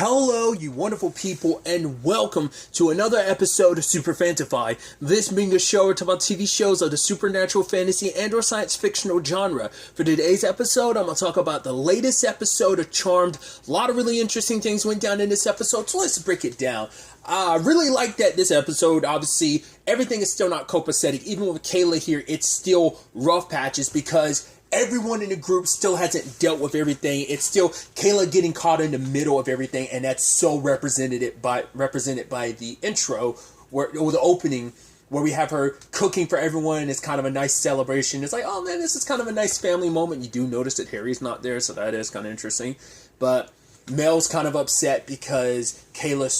Hello, you wonderful people, and welcome to another episode of Super-Fanta-Fi. This being a show about TV shows of the supernatural, fantasy, and or science fictional genre. For today's episode, I'm going to talk about the latest episode of Charmed. A lot of really interesting things went down in this episode, so let's break it down. I really like that this episode, obviously, everything is still not copacetic. Even with Kayla here, it's still rough patches because everyone in the group still hasn't dealt with everything. It's still Kayla getting caught in the middle of everything, and that's so represented by the intro or the opening, where we have her cooking for everyone. It's kind of a nice celebration. It's like, oh man, this is kind of a nice family moment. You do notice that Harry's not there, so that is kind of interesting. But Mel's kind of upset because Kayla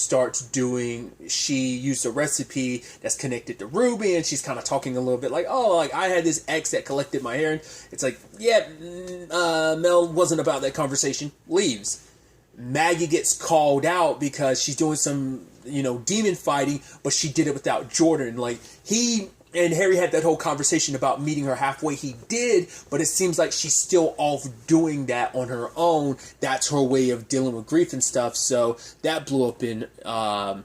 she used a recipe that's connected to Ruby, and she's kind of talking a little bit like, oh, like I had this ex that collected my hair, and it's like, yeah, Mel wasn't about that conversation, leaves. Maggie gets called out because she's doing some, demon fighting, but she did it without Jordan. Like, he and Harry had that whole conversation about meeting her halfway. He did, but it seems like she's still off doing that on her own. That's her way of dealing with grief and stuff. So that blew up in Kayla's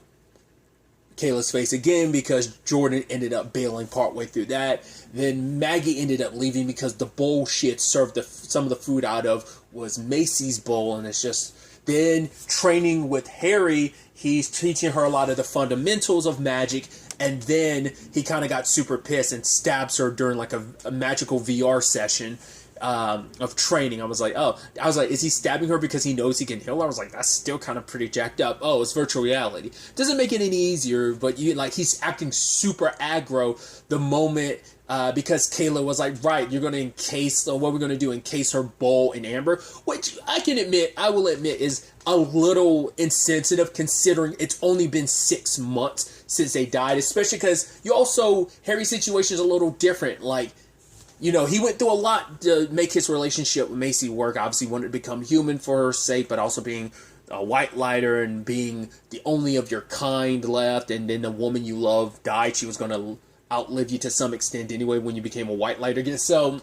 face again because Jordan ended up bailing partway through that. Then Maggie ended up leaving because the bowl she had served some of the food out of was Macy's bowl. And it's just, then training with Harry, he's teaching her a lot of the fundamentals of magic. And then he kind of got super pissed and stabs her during like a magical VR session of training. I was like, is he stabbing her because he knows he can heal her? I was like, that's still kind of pretty jacked up. Oh, it's virtual reality. Doesn't make it any easier, but he's acting super aggro the moment because Kayla was like, right, you're going to encase, what we're going to do, encase her bowl in amber, which I will admit is a little insensitive considering it's only been 6 months since they died, especially because Harry's situation is a little different. Like, he went through a lot to make his relationship with Macy work. Obviously wanted to become human for her sake, but also being a white lighter and being the only of your kind left, and then the woman you love died. She was going to outlive you to some extent anyway when you became a white lighter. So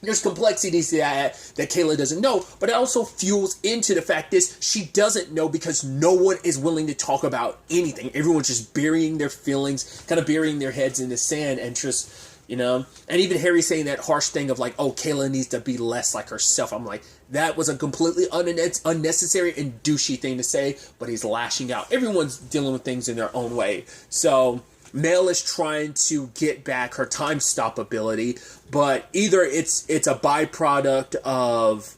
there's complexities that Kayla doesn't know, but it also fuels into the fact that she doesn't know because no one is willing to talk about anything. Everyone's just burying their feelings, kind of burying their heads in the sand, and just, and even Harry saying that harsh thing of like, oh, Kayla needs to be less like herself. I'm like, that was a completely unnecessary and douchey thing to say, but he's lashing out. Everyone's dealing with things in their own way. So Mel is trying to get back her time stop ability, but either it's a byproduct of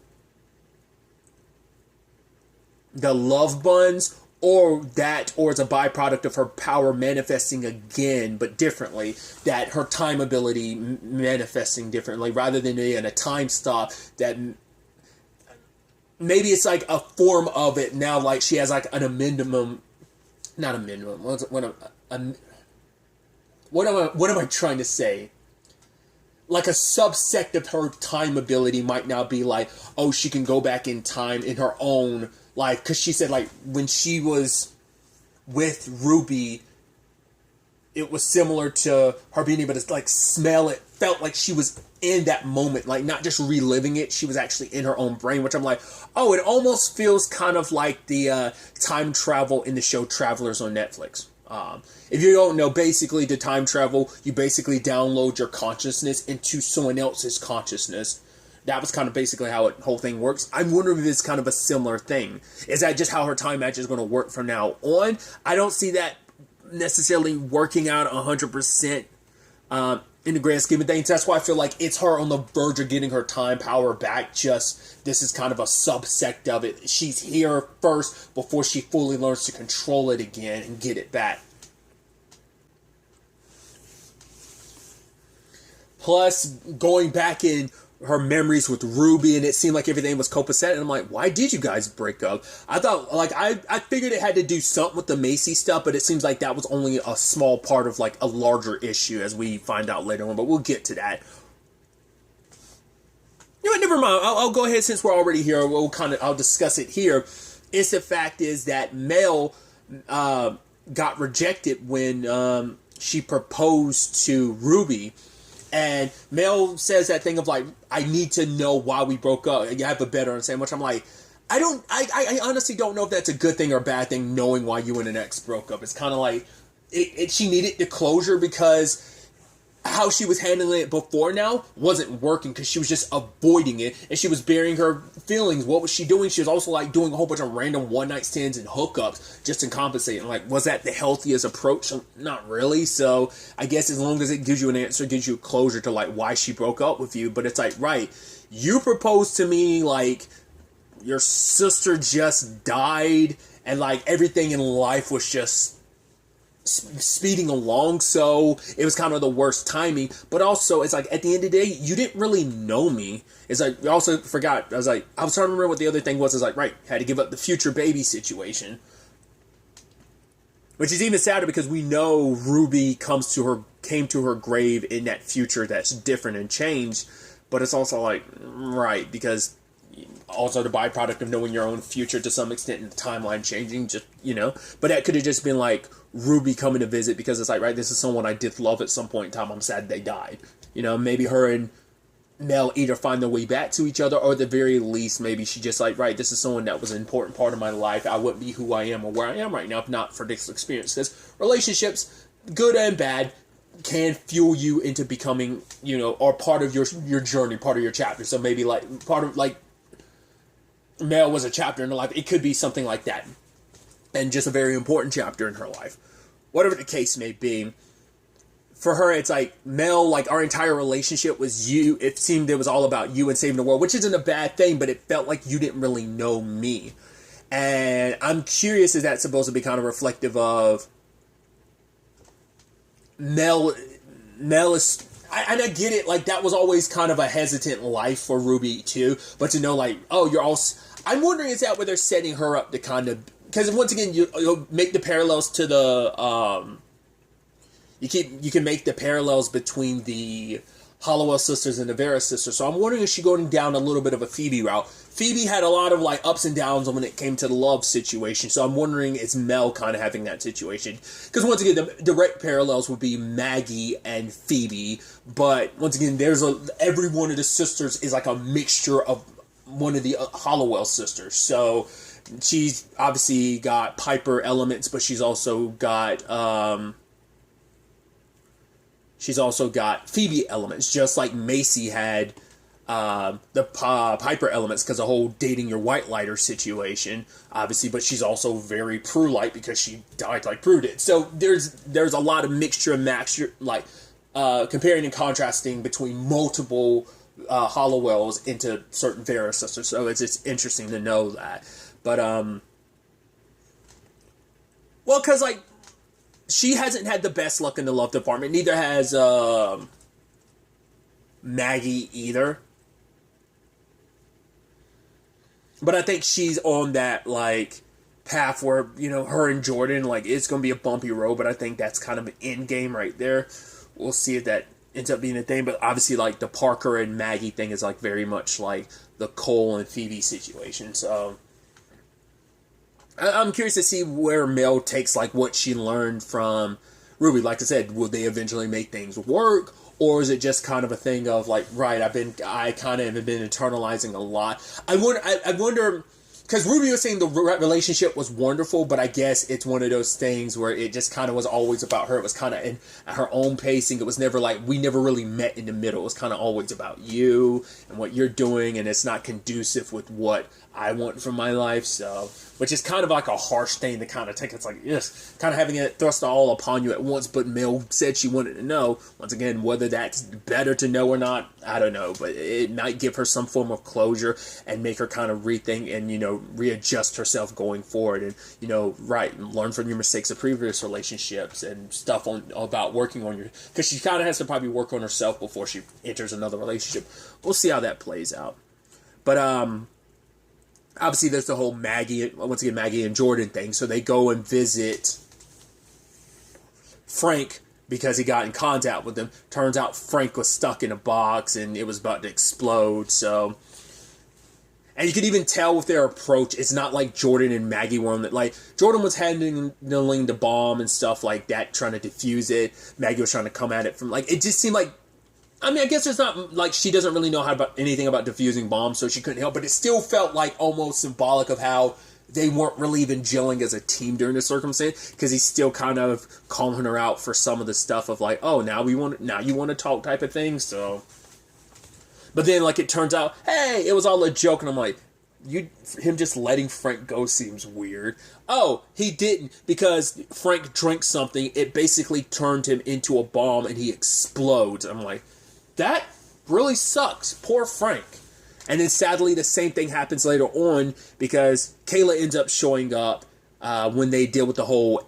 the love buns, or it's a byproduct of her power manifesting again, but differently. That her time ability manifesting differently, rather than in a time stop. That maybe it's like a form of it now. Like she has like What am I trying to say? Like a subsect of her time ability might now be like, oh, she can go back in time in her own life. Because she said, like, when she was with Ruby, it was similar to her being able to, like, smell it. Felt like she was in that moment. Like, not just reliving it. She was actually in her own brain. Which I'm like, oh, it almost feels kind of like the time travel in the show Travelers on Netflix. If you don't know, basically the time travel, you basically download your consciousness into someone else's consciousness. That was kind of basically how the whole thing works. I'm wondering if it's kind of a similar thing. Is that just how her time magic is going to work from now on? I don't see that necessarily working out 100% in the grand scheme of things. That's why I feel like it's her on the verge of getting her time power back. Just, this is kind of a subsect of it. She's here first before she fully learns to control it again and get it back. Plus, going back in her memories with Ruby, and it seemed like everything was copacetic. And I'm like, why did you guys break up? I thought, like, I figured it had to do something with the Macy stuff, but it seems like that was only a small part of, like, a larger issue, as we find out later on, but we'll get to that. Never mind. I'll go ahead, since we're already here. I'll discuss it here. The fact is that Mel got rejected when she proposed to Ruby. And Mel says that thing of like, I need to know why we broke up. You have a better understanding, which I'm like, I honestly don't know if that's a good thing or a bad thing, knowing why you and an ex broke up. It's kind of like, she needed the closure because how she was handling it before now wasn't working, because she was just avoiding it and she was burying her feelings. What was she doing? She was also like doing a whole bunch of random one night stands and hookups just to compensate. And like, was that the healthiest approach? Not really. So I guess as long as it gives you an answer, gives you closure to like why she broke up with you. But it's like, right, you proposed to me like your sister just died and like everything in life was just speeding along, so it was kind of the worst timing. But also, it's like, at the end of the day, you didn't really know me. It's like, you also forgot, I was trying to remember what the other thing was. It's like, right, had to give up the future baby situation, which is even sadder because we know Ruby came to her grave in that future that's different and changed. But it's also like, right, because also the byproduct of knowing your own future to some extent and the timeline changing, just, but that could have just been like Ruby coming to visit because it's like, right, this is someone I did love at some point in time. I'm sad they died. Maybe her and Mel either find their way back to each other, or at the very least, maybe she just like, right, this is someone that was an important part of my life. I wouldn't be who I am or where I am right now if not for this experience. Because relationships, good and bad, can fuel you into becoming, or part of your journey, part of your chapter. So maybe like part of like Mel was a chapter in her life. It could be something like that, and just a very important chapter in her life. Whatever the case may be, for her, it's like, Mel, like, our entire relationship was you. It seemed it was all about you and saving the world, which isn't a bad thing, but it felt like you didn't really know me. And I'm curious, is that supposed to be kind of reflective of Mel is... And I get it, like, that was always kind of a hesitant life for Ruby, too. But to know, like, oh, you're also... I'm wondering, is that where they're setting her up to kind of... Because, once again, you'll make the parallels to the... You can make the parallels between the Hollowell sisters and the Vera sisters. So I'm wondering if she's going down a little bit of a Phoebe route. Phoebe had a lot of like ups and downs when it came to the love situation. So I'm wondering, is Mel kind of having that situation? Because once again, the direct parallels would be Maggie and Phoebe. But once again, every one of the sisters is like a mixture of one of the Hollowell sisters. So she's obviously got Piper elements, but she's also got... she's also got Phoebe elements, just like Macy had the Piper elements because the whole dating your white lighter situation, obviously. But she's also very Prue-like because she died like Prue did. So there's a lot of mixture and like comparing and contrasting between multiple Hollowells into certain Vera sisters. So it's just interesting to know that. But well, because like, she hasn't had the best luck in the love department. Neither has Maggie either. But I think she's on that like path where, her and Jordan, like, it's going to be a bumpy road. But I think that's kind of an end game right there. We'll see if that ends up being a thing. But obviously, like, the Parker and Maggie thing is like very much like the Cole and Phoebe situation. So I'm curious to see where Mel takes, like, what she learned from Ruby. Like I said, will they eventually make things work? Or is it just kind of a thing of, like, right, I kind of have been internalizing a lot. I wonder, because Ruby was saying the relationship was wonderful, but I guess it's one of those things where it just kind of was always about her. It was kind of in her own pacing. It was never like, we never really met in the middle. It was kind of always about you and what you're doing, and it's not conducive with what I want from my life. So, which is kind of like a harsh thing to kind of take. It's like, yes, kind of having it thrust all upon you at once. But Mel said she wanted to know. Once again, whether that's better to know or not, I don't know. But it might give her some form of closure and make her kind of rethink and, readjust herself going forward. And, right, learn from your mistakes of previous relationships and stuff about working on because she kind of has to probably work on herself before she enters another relationship. We'll see how that plays out. But, obviously, there's the whole Maggie and Jordan thing. So they go and visit Frank because he got in contact with them. Turns out Frank was stuck in a box and it was about to explode. So, and you can even tell with their approach, it's not like Jordan and Maggie were on that. Like, Jordan was handling the bomb and stuff like that, trying to defuse it. Maggie was trying to come at it from, like, it just seemed like, I mean, I guess it's not like she doesn't really know anything about defusing bombs, so she couldn't help, but it still felt like almost symbolic of how they weren't really even gelling as a team during the circumstance, because he's still kind of calling her out for some of the stuff of like, oh, now you want to talk type of thing, so. But then, like, it turns out, hey, it was all a joke, and I'm like, him just letting Frank go seems weird. Oh, he didn't, because Frank drank something, it basically turned him into a bomb, and he explodes. I'm like, that really sucks. Poor Frank. And then sadly, the same thing happens later on because Kayla ends up showing up when they deal with the whole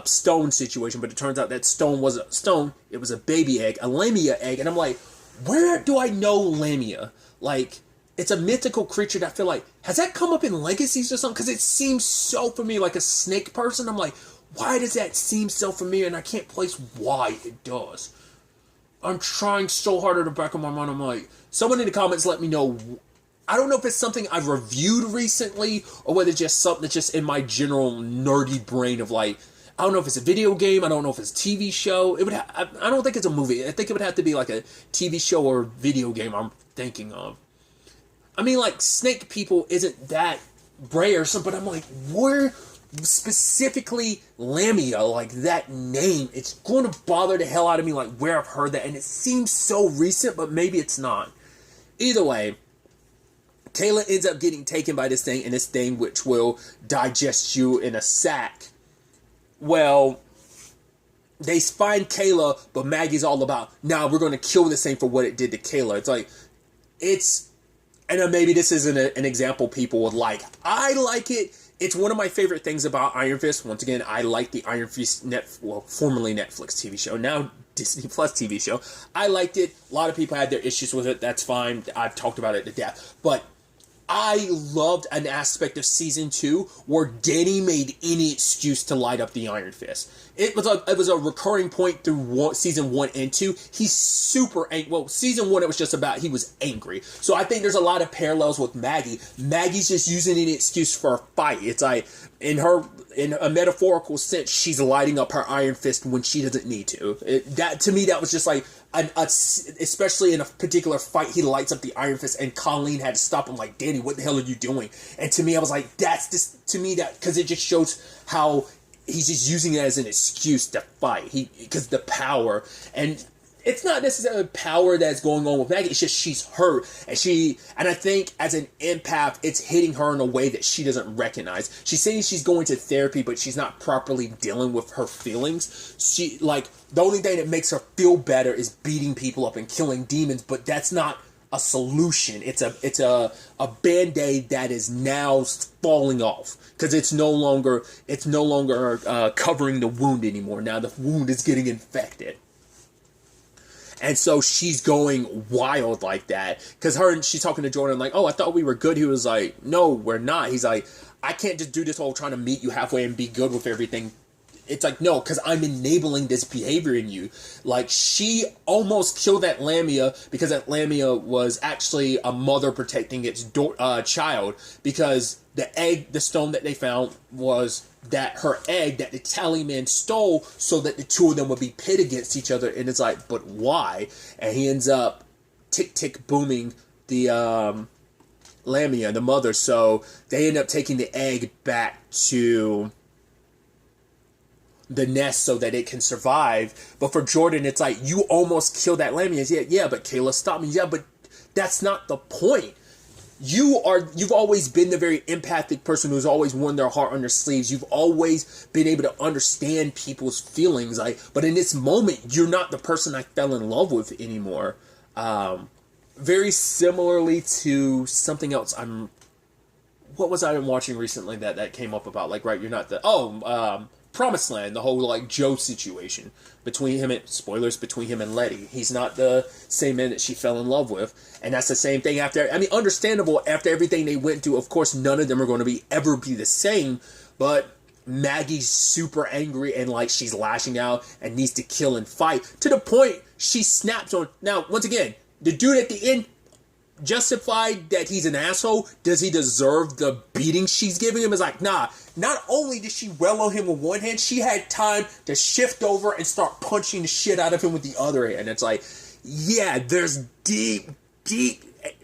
stone situation. But it turns out that stone wasn't a stone. It was a baby egg, a Lamia egg. And I'm like, where do I know Lamia? Like, it's a mythical creature that I feel like, has that come up in Legacies or something? Because it seems so familiar, like a snake person. I'm like, why does that seem so familiar? And I can't place why it does. I'm trying so hard at the back of my mind. I'm like, someone in the comments let me know. I don't know if it's something I've reviewed recently or whether it's just something that's just in my general nerdy brain of like, I don't know if it's a video game. I don't know if it's a TV show. I don't think it's a movie. I think it would have to be like a TV show or video game I'm thinking of. I mean, like, Snake People isn't that rare or something, but I'm like, where specifically Lamia, like that name, it's going to bother the hell out of me, like where I've heard that, and it seems so recent, but maybe it's not. Either way, Kayla ends up getting taken by this thing, and this thing which will digest you in a sack. Well, they find Kayla, but Maggie's all about, nah, we're going to kill this thing for what it did to Kayla. It's like, and maybe this isn't an example people would like. I like it. It's one of my favorite things about Iron Fist. Once again, I like the Iron Fist formerly Netflix TV show, now Disney Plus TV show. I liked it. A lot of people had their issues with it. That's fine. I've talked about it to death. But I loved an aspect of Season 2 where Danny made any excuse to light up the Iron Fist. It was a recurring point through Season 1 and 2. He's super angry. Well, Season 1, it was just about he was angry. So I think there's a lot of parallels with Maggie. Maggie's just using any excuse for a fight. It's like, in a metaphorical sense, she's lighting up her Iron Fist when she doesn't need to. To me, that was just like, especially in a particular fight, he lights up the Iron Fist, and Colleen had to stop him like, Danny, what the hell are you doing? And to me, I was like, because it just shows how he's just using it as an excuse to fight. Because the power, and it's not necessarily power that's going on with Maggie, it's just she's hurt, and I think as an empath, it's hitting her in a way that she doesn't recognize. She's saying she's going to therapy, but she's not properly dealing with her feelings. The only thing that makes her feel better is beating people up and killing demons, but that's not a solution. It's a band-aid that is now falling off because it's no longer covering the wound anymore. Now the wound is getting infected. And so she's going wild like that. Because she's talking to Jordan like, oh, I thought we were good. He was like, no, we're not. He's like, I can't just do this whole trying to meet you halfway and be good with everything. It's like, no, because I'm enabling this behavior in you. Like, she almost killed that Lamia because that Lamia was actually a mother protecting its child. Because the stone that they found was that her egg that the Tallyman stole so that the two of them would be pit against each other. And it's like, but why? And he ends up tick booming the Lamia, the mother. So they end up taking the egg back to the nest so that it can survive. But for Jordan, it's like, you almost killed that Lamia. Yeah, but Kayla stopped me. Yeah, but that's not the point. You've always been the very empathic person who's always worn their heart on their sleeves. You've always been able to understand people's feelings. But in this moment, you're not the person I fell in love with anymore. Very similarly to something else what was I watching recently that came up about, like, right, you're not Promised Land, the whole, like, Joe situation between him and Letty. He's not the same man that she fell in love with. And that's the same thing understandable after everything they went through. Of course, none of them are going to ever be the same, but Maggie's super angry and, like, she's lashing out and needs to kill and fight to the point she snaps on. Now, once again, the dude at the end, justified that he's an asshole, does he deserve the beating she's giving him? Is like, nah, not only did she well on him with one hand, she had time to shift over and start punching the shit out of him with the other hand. It's like, yeah, there's deep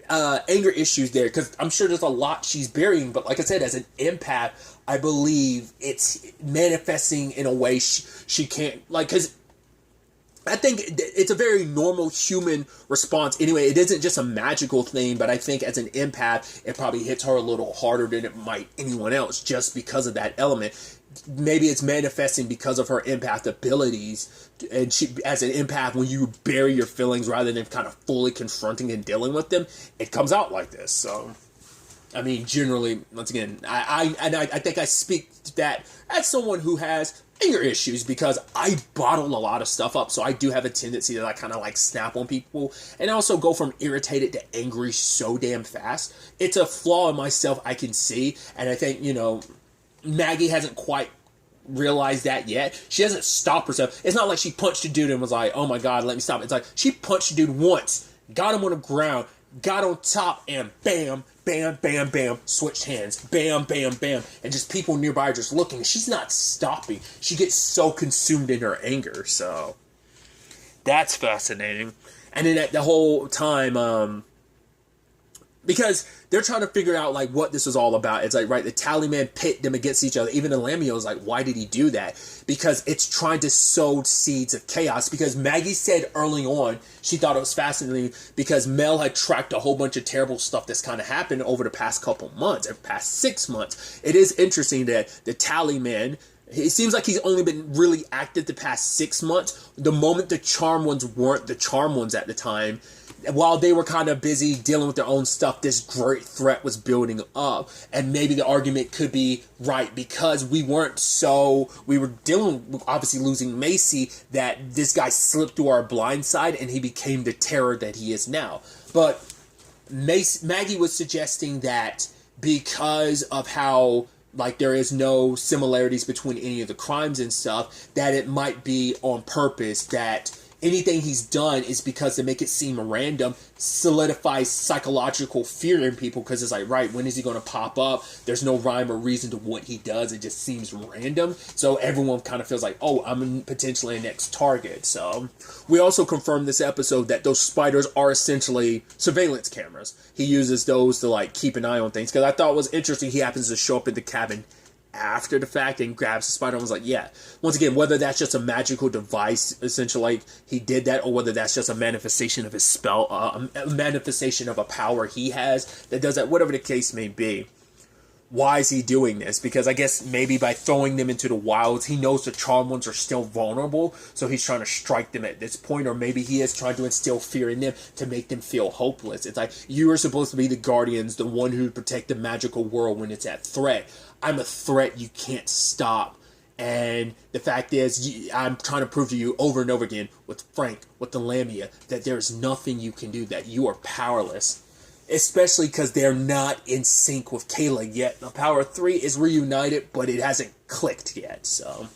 anger issues there, because I'm sure there's a lot she's burying. But like I said, as an empath, I believe it's manifesting in a way she can't, like, because I think it's a very normal human response anyway. It isn't just a magical thing, but I think as an empath, it probably hits her a little harder than it might anyone else, just because of that element. Maybe it's manifesting because of her empath abilities, and she, as an empath, when you bury your feelings rather than kind of fully confronting and dealing with them, it comes out like this. So, I mean, generally, once again, I think I speak to that as someone who has anger issues, because I bottle a lot of stuff up. So I do have a tendency that I kind of like snap on people, and I also go from irritated to angry so damn fast. It's a flaw in myself I can see, and I think, Maggie hasn't quite realized that yet. She hasn't stopped herself. It's not like she punched a dude and was like, oh my god, let me stop. It's like she punched a dude once, got him on the ground, got on top, and bam, bam, bam, bam, switched hands, bam, bam, bam, and just people nearby are just looking. She's not stopping. She gets so consumed in her anger. So that's fascinating. And then at the whole time, because they're trying to figure out like what this is all about. It's like, right, the Tallyman pit them against each other. Even the Lamio is like, why did he do that? Because it's trying to sow seeds of chaos. Because Maggie said early on, she thought it was fascinating because Mel had tracked a whole bunch of terrible stuff that's kind of happened over the past couple months, or past 6 months. It is interesting that the Tallyman, it seems like he's only been really active the past 6 months. The moment the Charm Ones weren't the Charm Ones at the time, while they were kind of busy dealing with their own stuff, this great threat was building up. And maybe the argument could be right, because we were dealing with obviously losing Macy, that this guy slipped through our blind side and he became the terror that he is now. But Maggie was suggesting that because of how, like, there is no similarities between any of the crimes and stuff, that it might be on purpose, that anything he's done is because to make it seem random, solidifies psychological fear in people, because it's like, right, when is he going to pop up? There's no rhyme or reason to what he does. It just seems random. So everyone kind of feels like, oh, I'm potentially a next target. So we also confirmed this episode that those spiders are essentially surveillance cameras. He uses those to like keep an eye on things, because I thought it was interesting he happens to show up in the cabin after the fact and grabs the spider and was like, yeah. Once again, whether that's just a magical device, essentially, like he did that, or whether that's just a manifestation of his spell, a manifestation of a power he has that does that, whatever the case may be. Why is he doing this? Because I guess maybe by throwing them into the wilds, he knows the Charmed Ones are still vulnerable, so he's trying to strike them at this point, or maybe he is trying to instill fear in them to make them feel hopeless. It's like, you are supposed to be the guardians, the one who protect the magical world when it's at threat. I'm a threat you can't stop. And the fact is, I'm trying to prove to you over and over again with Frank, with the Lamia, that there's nothing you can do, that you are powerless. Especially because they're not in sync with Kayla yet. The Power 3 is reunited, but it hasn't clicked yet. So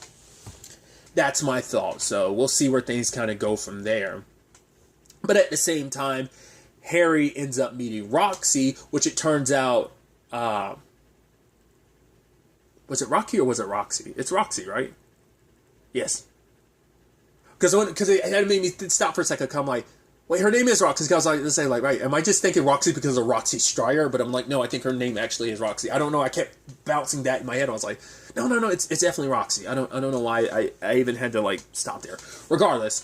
that's my thought. So we'll see where things kind of go from there. But at the same time, Harry ends up meeting Roxy, which it turns out... was it Rocky or was it Roxy? It's Roxy, right? Yes. Because it had made me stop for a second. I'm like, wait, her name is Roxy. Because I was like, let's say, like, right, am I just thinking Roxy because of Roxy Stryer? But I'm like, no, I think her name actually is Roxy. I don't know. I kept bouncing that in my head. I was like, no, it's definitely Roxy. I don't know why I even had to like stop there. Regardless,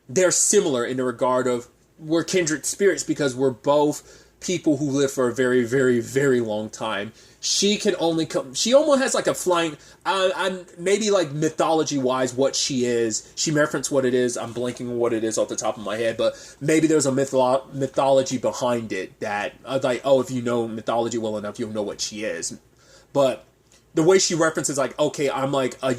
they're similar in the regard of we're kindred spirits because we're both people who live for a very, very, very long time. She can only come... She almost has like a flying... I'm maybe like mythology-wise what she is. She referenced what it is. I'm blanking on what it is off the top of my head. But maybe there's a mythology behind it that... like, oh, if you know mythology well enough, you'll know what she is. But the way she references, like, okay, I'm like... I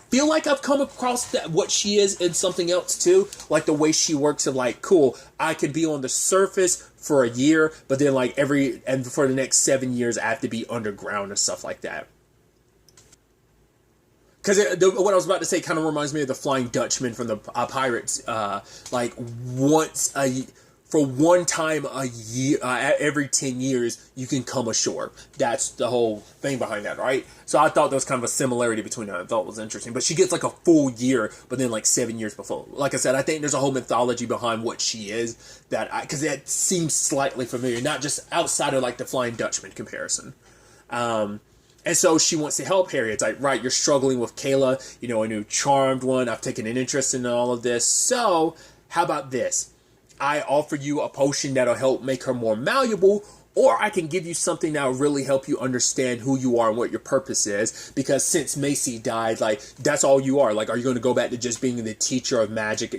feel like I've come across that what she is in something else too. Like the way she works of like, cool, I could be on the surface for a year, but then like and for the next 7 years I have to be underground and stuff like that. Because what I was about to say kind of reminds me of the Flying Dutchman from the Pirates. Like once for one time a year, every 10 years, you can come ashore. That's the whole thing behind that, right? So I thought there was kind of a similarity between them. I thought it was interesting. But she gets like a full year, but then like 7 years before. Like I said, I think there's a whole mythology behind what she is, because that seems slightly familiar, not just outside of like the Flying Dutchman comparison. And so she wants to help Harry. It's like, right, you're struggling with Kayla, a new charmed one. I've taken an interest in all of this. So how about this? I offer you a potion that'll help make her more malleable, or I can give you something that'll really help you understand who you are and what your purpose is. Because since Macy died, like, that's all you are. Like, are you going to go back to just being the teacher of magic,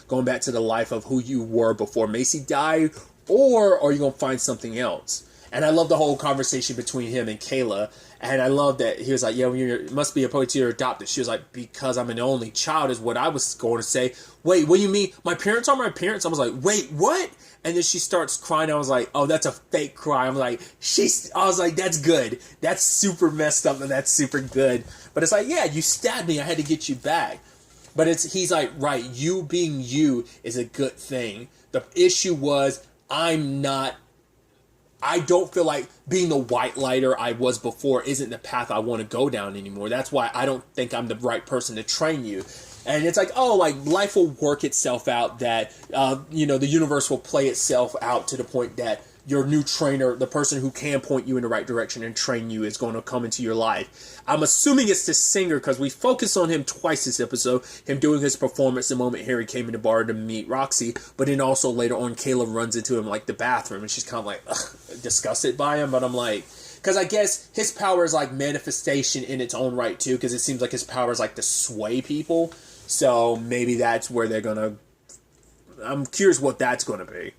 going back to the life of who you were before Macy died? Or are you going to find something else? And I love the whole conversation between him and Kayla. And I love that he was like, yeah, you must be a poet, you're adopted. She was like, because I'm an only child is what I was going to say. Wait, what do you mean? My parents are my parents? I was like, wait, what? And then she starts crying. I was like, oh, that's a fake cry. I was like, that's good. That's super messed up and that's super good. But it's like, yeah, you stabbed me. I had to get you back. But he's like, right, you being you is a good thing. The issue was I don't feel like being the white lighter I was before isn't the path I want to go down anymore. That's why I don't think I'm the right person to train you. And it's like, oh, like life will work itself out, that, the universe will play itself out to the point that your new trainer, the person who can point you in the right direction and train you, is going to come into your life. I'm assuming it's the singer, because we focus on him twice this episode, him doing his performance the moment Harry came in the bar to meet Roxy, but then also later on Kayla runs into him like the bathroom and she's kind of like disgusted by him. But I'm like, because I guess his power is like manifestation in its own right too, because it seems like his power is like to sway people. So maybe that's where they're going to, I'm curious what that's going to be.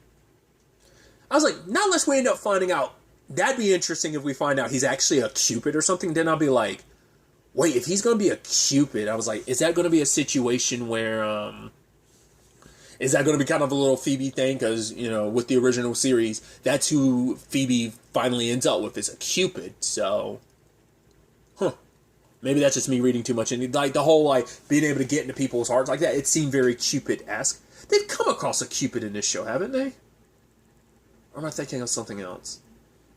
I was like, not unless we end up finding out. That'd be interesting if we find out he's actually a Cupid or something. Then I'll be like, wait, if he's going to be a Cupid, I was like, is that going to be a situation where, is that going to be kind of a little Phoebe thing? Because, with the original series, that's who Phoebe finally ends up with, is a Cupid. So, maybe that's just me reading too much. And like the whole, like, being able to get into people's hearts like that, it seemed very Cupid-esque. They've come across a Cupid in this show, haven't they? Or am I thinking of something else?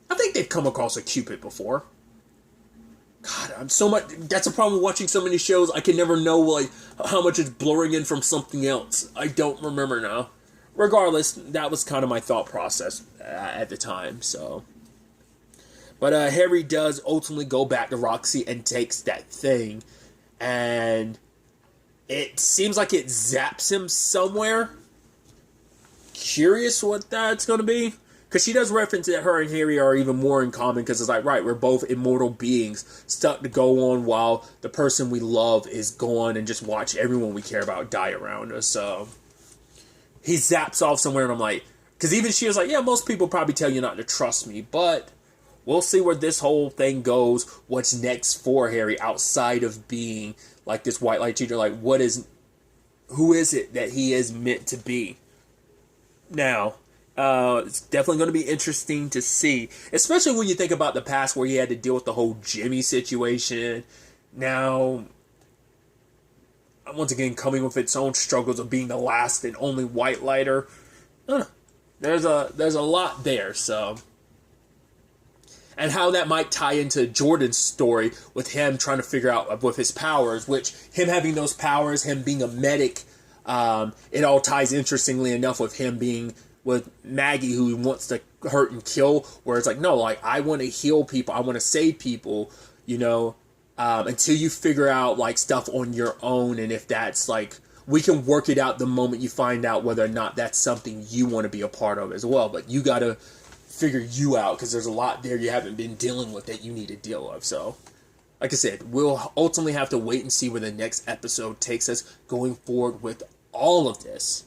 I think they've come across a Cupid before. God, that's a problem with watching so many shows. I can never know, like, how much is blurring in from something else. I don't remember now. Regardless, that was kind of my thought process at the time, so. But Harry does ultimately go back to Roxy and takes that thing. And it seems like it zaps him somewhere. Curious what that's going to be. Because she does reference that her and Harry are even more in common, because it's like, right, we're both immortal beings stuck to go on while the person we love is gone, and just watch everyone we care about die around us. So he zaps off somewhere, and I'm like, because even she was like, yeah, most people probably tell you not to trust me, but we'll see where this whole thing goes. What's next for Harry outside of being like this white light teacher? Like, who is it that he is meant to be? Now, it's definitely going to be interesting to see, especially when you think about the past where he had to deal with the whole Jimmy situation. Now, once again, coming with its own struggles of being the last and only white lighter. There's a lot there, so. And how that might tie into Jordan's story with him trying to figure out with his powers, which him having those powers, him being a medic, it all ties interestingly enough with him being with Maggie, who wants to hurt and kill, where it's like, no, like, I want to heal people, I want to save people, until you figure out, like, stuff on your own, and if that's, like, we can work it out the moment you find out whether or not that's something you want to be a part of as well, but you gotta figure you out, because there's a lot there you haven't been dealing with that you need to deal with. So, like I said, we'll ultimately have to wait and see where the next episode takes us going forward with all of this.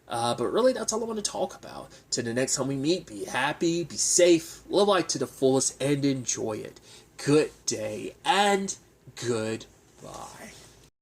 But really, that's all I want to talk about. Till the next time we meet, be happy, be safe, live life to the fullest, and enjoy it. Good day, and goodbye.